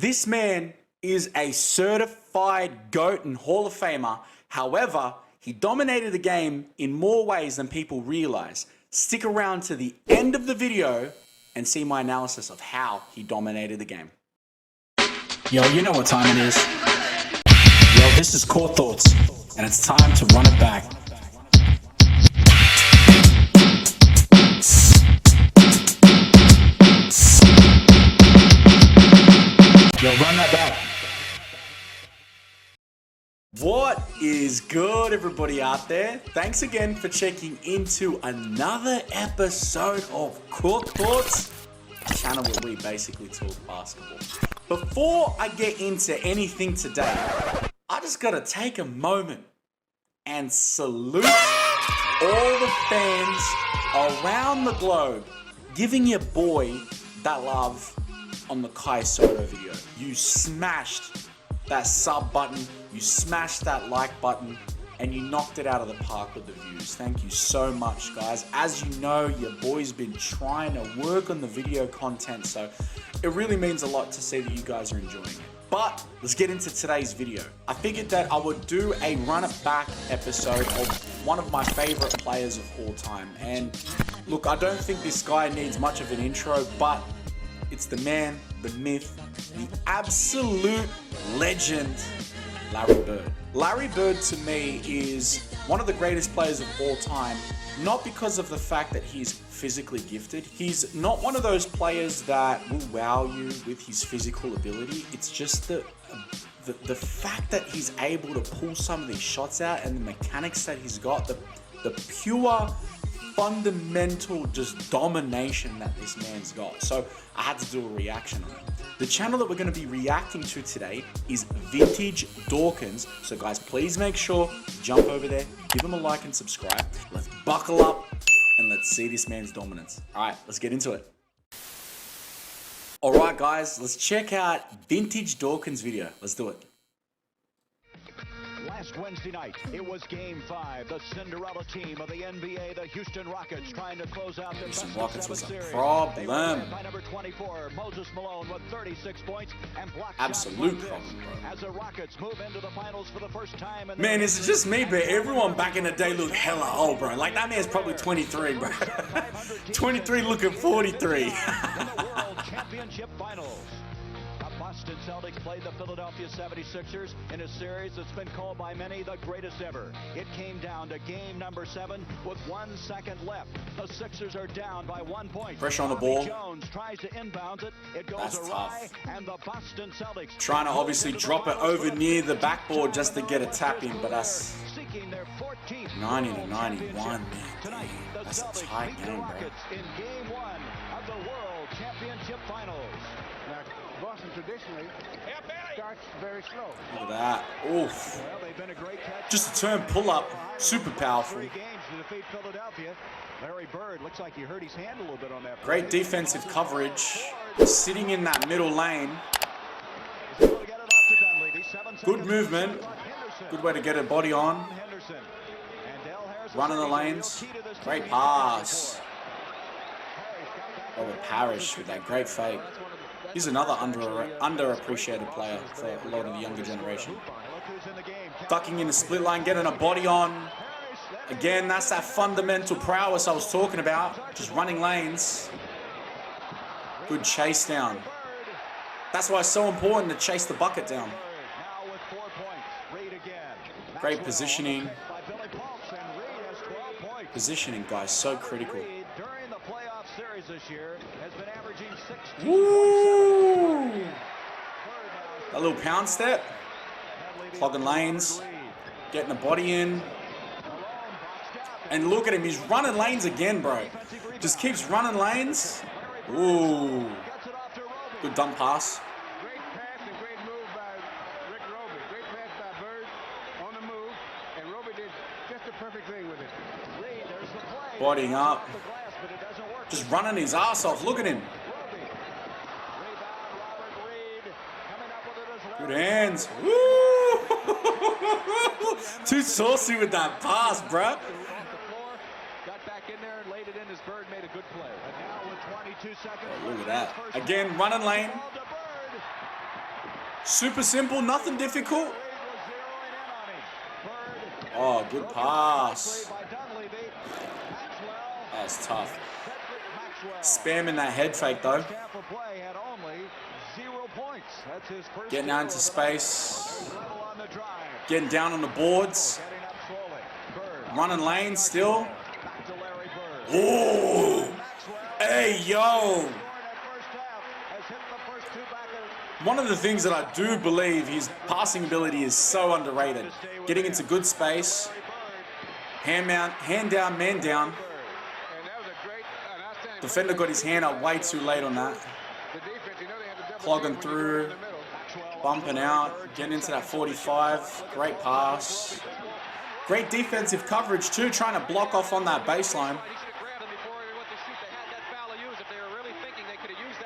This man is a certified GOAT and Hall of Famer. However, he dominated the game in more ways than people realize. Stick around to the end of the video and see my analysis of how he dominated the game. Yo, you know what time it is. Yo, this is Core Thoughts, and it's time to run it back. Yo, run that back. What is good, everybody out there? Thanks again for checking into another episode of Core Thoughts, a channel where we basically talk basketball. Before I get into anything today, I just gotta take a moment and salute all the fans around the globe giving your boy that love on the Kai Soto video. You smashed that sub button, you smashed that like button, and you knocked it out of the park with the views. Thank you so much, guys. As you know, your boy's been trying to work on the video content, so it really means a lot to see that you guys are enjoying it. But let's get into today's video. I figured that I would do a run it back episode of one of my favorite players of all time. And look, I don't think this guy needs much of an intro, but it's the man, the myth, the absolute legend, Larry Bird. Larry Bird to me is one of the greatest players of all time, not because of the fact that he's physically gifted. He's not one of those players that will wow you with his physical ability. It's just the fact that he's able to pull some of these shots out and the mechanics that he's got, the pure fundamental just domination that this man's got. So I had to do a reaction on it. The channel that we're going to be reacting to today is Vintage Dawkins. So guys, please make sure you jump over there, give him a like and subscribe. Let's buckle up and let's see this man's dominance. All right, let's get into it. All right, guys, let's check out Vintage Dawkins' video. Let's do it. Last Wednesday night, it was Game 5. The Cinderella team of the NBA, the Houston Rockets, trying to close out the Houston best Rockets of was a 7 series. problem. They were led by number 24, Moses Malone, with 36 points and block Absolute shots problem, bro. as the Rockets move into the finals for the first time. Man, is it just me, but everyone back in the day looked hella old, bro. Like, that man's probably 23, bro. 23 looking 43. In the World Championship Finals. Boston Celtics played the Philadelphia 76ers in a series that's been called by many the greatest ever. It came down to game number 7 with 1 second left. The Sixers are down by 1 point. Pressure on the Bobby ball. Jones tries to inbound it. It goes That's awry, tough. and the Boston Celtics Trying to obviously drop it over near the backboard just to get a tap in, but that's seeking their 14th 90 to 91, man. Tonight, the That's a Celtics tight beat the game, bro. Rockets in game 1 of the World Championship Finals. Boston traditionally starts very slow. Look at that. Oof. Well, they've been a great catch. Just a turn pull up. Super powerful. 3 games to defeat Philadelphia. Larry Bird looks like he hurt his hand a little bit on that. Great defensive coverage. Sitting in that middle lane. Good movement. Good way to get a body on. Running the lanes. Great pass. Robert Parrish with that great fake. He's another underappreciated player for a lot of the younger generation. Ducking in the split line, getting a body on. Again, that's that fundamental prowess I was talking about. Just running lanes. Good chase down. That's why it's so important to chase the bucket down. Great positioning. Positioning, guys, so critical. Series this year has been averaging 16. Woo! A little pound step. Clogging lanes. Getting a body in. And look at him, he's running lanes again, bro. Just keeps running lanes. Ooh. Good dump pass. Great pass and great move by Rick Roby. Great pass by Bird on the move, and Roby did just the perfect thing with it. Reed, there's the play. Bodying up. The glass, but it doesn't work. Just running his ass off. Look at him. Good hands. Woo! Too saucy with that pass, bruh. Got back in there and laid it in as Bird made a good play. And now with 22 seconds. Look at that. Again, running lane. Super simple, nothing difficult. Oh, good pass. That was tough. Spamming that head fake though. Getting out into space. Getting down on the boards. Running lane still. Ooh. Hey, yo. One of the things that I do believe his passing ability is so underrated. Getting into good space. Hand down, man down. Defender got his hand up way too late on that. Clogging through. Bumping out. Getting into that 45. Great pass. Great defensive coverage too, trying to block off on that baseline.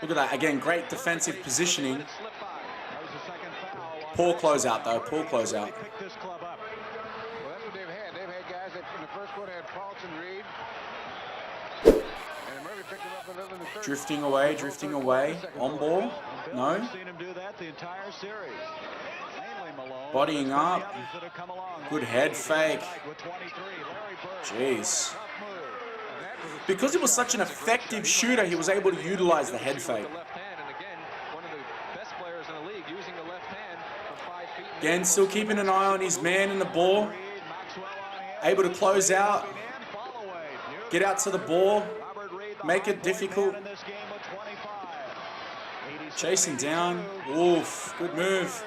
Look at that, again, great defensive positioning. Poor closeout though, poor closeout. Well, that's what they've had. They've had guys that in the first quarter had Paulson, Reed. And Murphy picked him up a little in the third. Drifting away. On ball. No. Bodying up. Good head fake. Jeez. Because he was such an effective shooter, he was able to utilize the head fake. Again, still keeping an eye on his man and the ball. Able to close out. Get out to the ball. Make it difficult. Chasing down. Oof, good move.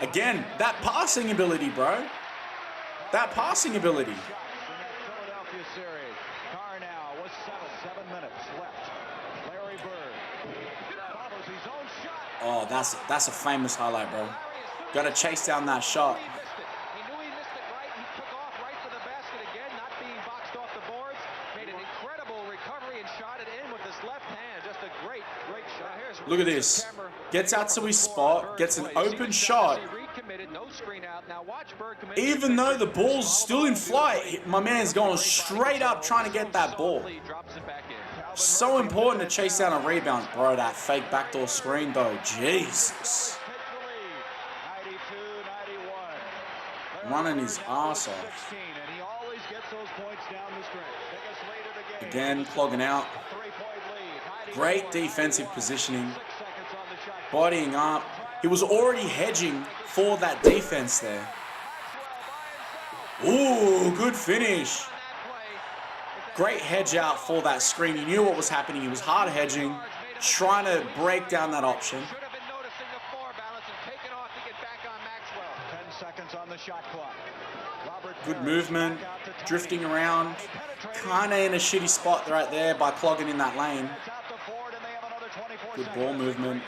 Again, that passing ability, bro. That passing ability. Oh, that's a famous highlight, bro. Got to chase down that shot. Look at this. Gets out to his spot, gets an open shot. Even though the ball's still in flight, my man's going straight up trying to get that ball. So important to chase down a rebound. Bro, that fake backdoor screen though, Jesus. Running his ass off. Again, clogging out. Great defensive positioning. Bodying up. He was already hedging for that defense there. Ooh, good finish. Great hedge out for that screen. He knew what was happening. He was hard hedging, trying to break down that option. Good movement, drifting around, kind of in a shitty spot right there by clogging in that lane. Good ball movement.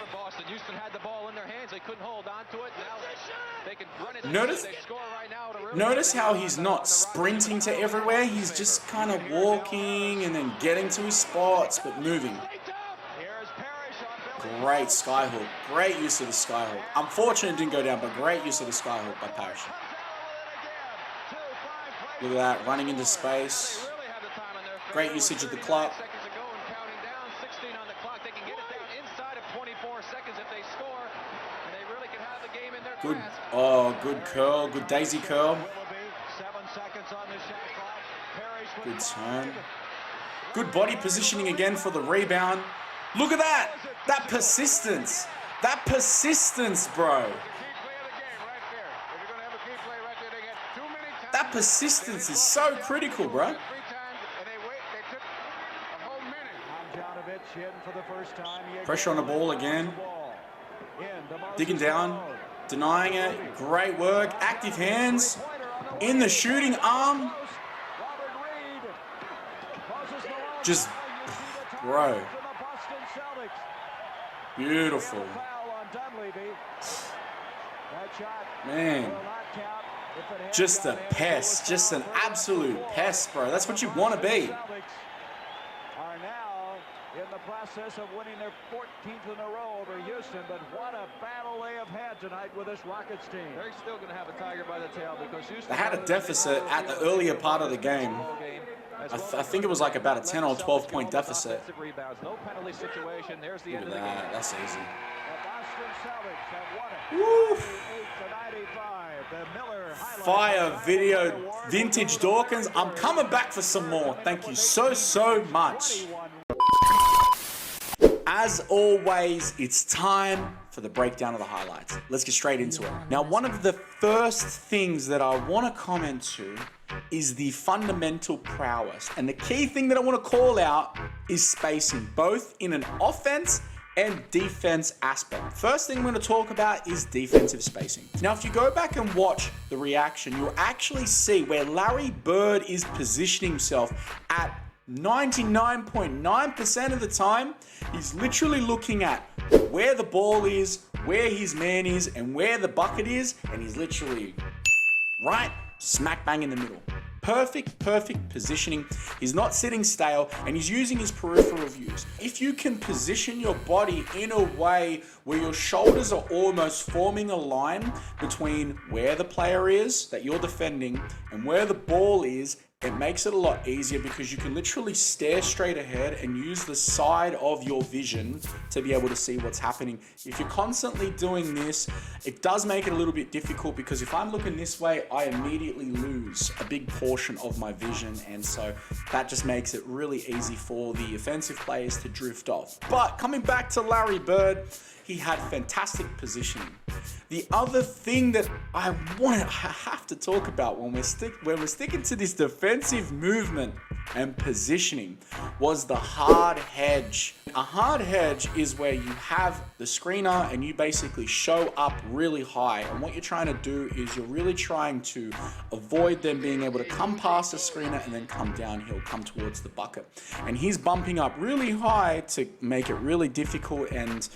Notice how he's not sprinting to everywhere. He's just kind of walking and then getting to his spots, but moving. Great skyhook. Great use of the skyhook. Unfortunately, it didn't go down, but great use of the skyhook by Parrish. Look at that, running into space. Great usage of the clock. Good, oh, good curl, good daisy curl. Good turn. Good body positioning again for the rebound. Look at that! That persistence! That persistence, bro! That persistence is so critical, bro. Pressure on the ball again. Digging down. Denying it. Great work. Active hands. In the shooting arm. Just, bro. Beautiful. Man. Just a pest. Just an absolute pest, bro. That's what you want to be. Are now in the process of winning their 14th in a row over Houston, but what a battle they have had tonight with this Rockets team. They're still going to have a tiger by the tail because Houston. They had a deficit at the earlier part of the game. I think it was like about a 10 or 12 point deficit. No penalty situation. There's the Look at that. That's easy. Celtics have won it. Woo. 98-95. The Miller highlight. Fire video, vintage Dawkins. I'm coming back for some more. Thank you so much. As always, it's time for the breakdown of the highlights. Let's get straight into it. Now, one of the first things that I want to comment to is the fundamental prowess. And the key thing that I want to call out is spacing, both in an offense and defense aspect. First thing I'm going to talk about is defensive spacing. Now, if you go back and watch the reaction, you'll actually see where Larry Bird is positioning himself at 99.9% of the time. He's literally looking at where the ball is, where his man is, and where the bucket is, and he's literally right smack bang in the middle. Perfect positioning. He's not sitting stale, and he's using his peripheral views. If you can position your body in a way where your shoulders are almost forming a line between where the player is that you're defending and where the ball is, it makes it a lot easier because you can literally stare straight ahead and use the side of your vision to be able to see what's happening. If you're constantly doing this, it does make it a little bit difficult because if I'm looking this way, I immediately lose a big portion of my vision, and so that just makes it really easy for the offensive players to drift off. But coming back to Larry Bird, he had fantastic positioning. The other thing that I have to talk about when we're sticking to this defensive movement and positioning was the hard hedge. A hard hedge is where you have the screener and you basically show up really high, and what you're trying to do is you're really trying to avoid them being able to come past the screener and then come downhill, come towards the bucket. And he's bumping up really high to make it really difficult and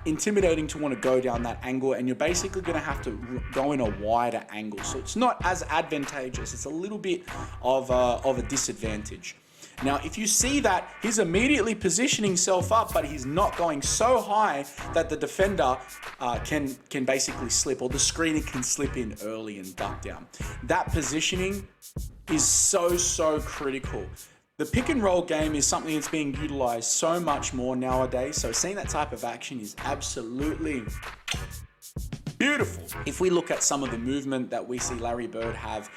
intimidating to want to go down that angle, and you're basically going to have to go in a wider angle. So it's not as advantageous. It's a little bit of a disadvantage. Now, if you see that, he's immediately positioning himself up, but he's not going so high that the defender can basically slip, or the screener can slip in early and duck down. That positioning is so critical. The pick and roll game is something that's being utilized so much more nowadays, so seeing that type of action is absolutely beautiful. If we look at some of the movement that we see Larry Bird have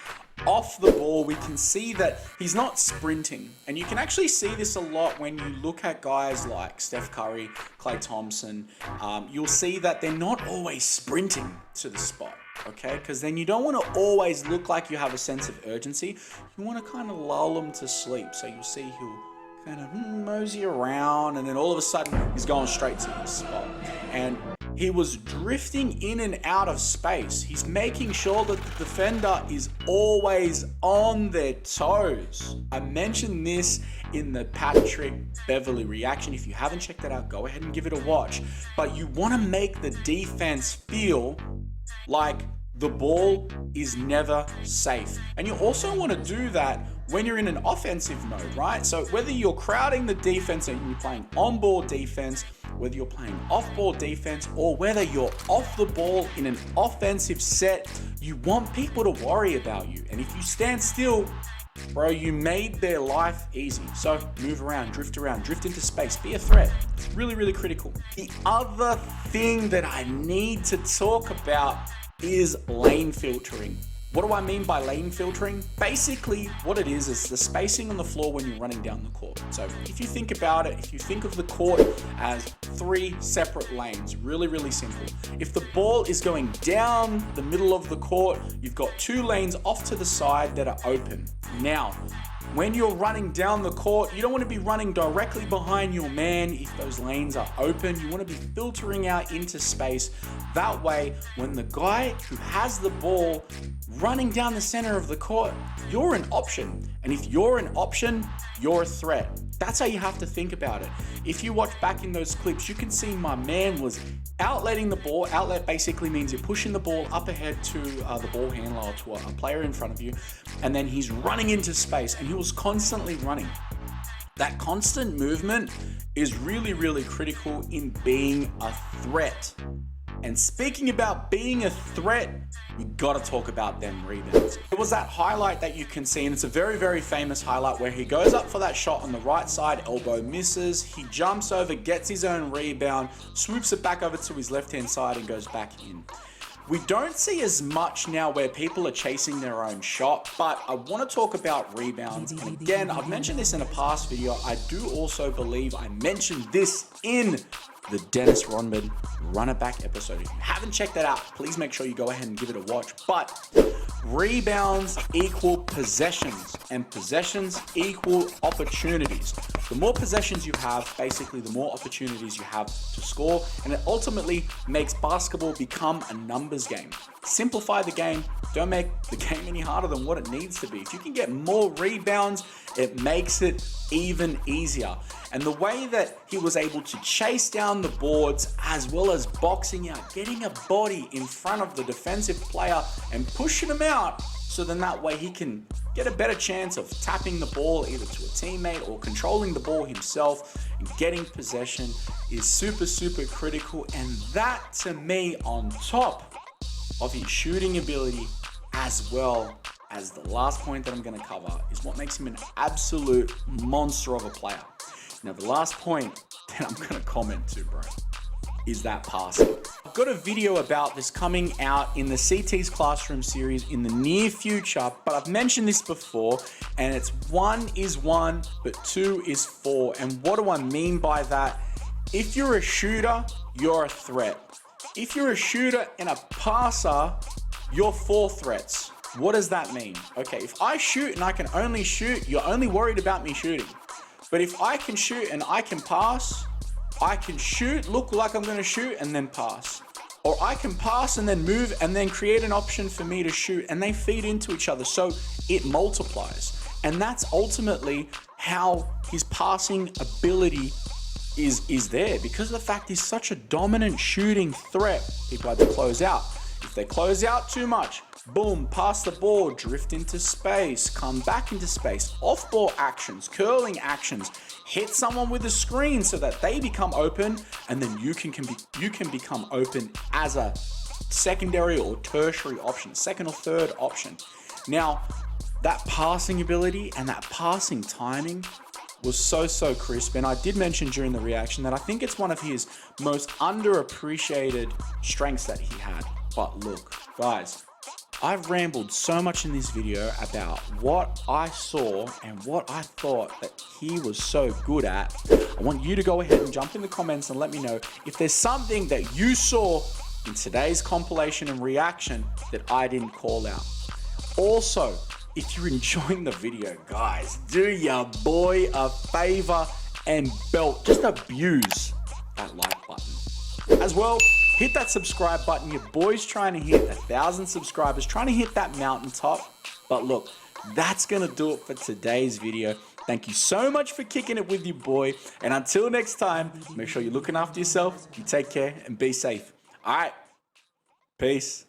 off the ball, we can see that he's not sprinting. And you can actually see this a lot when you look at guys like Steph Curry, Klay Thompson. You'll see that they're not always sprinting to the spot, okay? Because then you don't want to always look like you have a sense of urgency. You want to kind of lull them to sleep. So you'll see he'll kind of mosey around, and then all of a sudden he's going straight to his spot. And he was drifting in and out of space. He's making sure that the defender is always on their toes. I mentioned this in the Patrick Beverley reaction. If you haven't checked that out, go ahead and give it a watch. But you want to make the defense feel like the ball is never safe. And you also want to do that when you're in an offensive mode, right? So whether you're crowding the defense and you're playing on-ball defense, whether you're playing off-ball defense, or whether you're off the ball in an offensive set, you want people to worry about you. And if you stand still, bro, you made their life easy. So move around, drift into space, be a threat. It's really critical. The other thing that I need to talk about is lane filtering. What do I mean by lane filtering? Basically, what it is the spacing on the floor when you're running down the court. So if you think about it, if you think of the court as 3 separate lanes, really simple. If the ball is going down the middle of the court, you've got 2 lanes off to the side that are open. Now, when you're running down the court, you don't want to be running directly behind your man if those lanes are open. You want to be filtering out into space. That way, when the guy who has the ball running down the center of the court, you're an option. And if you're an option, you're a threat. That's how you have to think about it. If you watch back in those clips, you can see my man was outletting the ball. Outlet basically means you're pushing the ball up ahead to the ball handler or to a player in front of you, and then he's running into space, and he was constantly running. That constant movement is really critical in being a threat. And speaking about being a threat, we gotta talk about them rebounds. It was that highlight that you can see, and it's a very, very famous highlight where he goes up for that shot on the right side, elbow misses, he jumps over, gets his own rebound, swoops it back over to his left-hand side and goes back in. We don't see as much now where people are chasing their own shot, but I want to talk about rebounds. And again, I've mentioned this in a past video. I do also believe I mentioned this in the Dennis Rodman Run It Back episode. If you haven't checked that out, please make sure you go ahead and give it a watch. But rebounds equal possessions, and possessions equal opportunities. The more possessions you have, basically the more opportunities you have to score, and it ultimately makes basketball become a numbers game. Simplify the game, don't make the game any harder than what it needs to be. If you can get more rebounds, it makes it even easier. And the way that he was able to chase down the boards as well as boxing out, getting a body in front of the defensive player and pushing him out, so then that way he can get a better chance of tapping the ball either to a teammate or controlling the ball himself, and getting possession is super, super critical. And that, to me, on top of his shooting ability, as well as the last point that I'm going to cover, is what makes him an absolute monster of a player. Now, the last point that I'm going to comment to, bro, is that passing. I've got a video about this coming out in the CT's Classroom series in the near future, but I've mentioned this before, and it's 1 is 1, but 2 is 4. And what do I mean by that? If you're a shooter, you're a threat. If you're a shooter and a passer, you're 4 threats. What does that mean? Okay, if I shoot and I can only shoot, you're only worried about me shooting. But if I can shoot and I can pass, I can shoot, look like I'm going to shoot, and then pass. Or I can pass and then move and then create an option for me to shoot, and they feed into each other, so it multiplies. And that's ultimately how his passing ability is there, because of the fact he's such a dominant shooting threat. People have to close out. If they close out too much, boom, pass the ball, drift into space, come back into space, off-ball actions, curling actions, hit someone with a screen so that they become open, and then you can become open as a secondary or tertiary option, second or third option. Now, that passing ability and that passing timing was so crisp, and I did mention during the reaction that I think it's one of his most underappreciated strengths that he had. But look, guys, I've rambled so much in this video about what I saw and what I thought that he was so good at. I want you to go ahead and jump in the comments and let me know if there's something that you saw in today's compilation and reaction that I didn't call out. Also, if you're enjoying the video, guys, do your boy a favor and just abuse that like button. As well, hit that subscribe button. Your boy's trying to hit 1,000 subscribers, trying to hit that mountaintop. But look, that's gonna do it for today's video. Thank you so much for kicking it with your boy. And until next time, make sure you're looking after yourself, you take care, and be safe. All right, peace.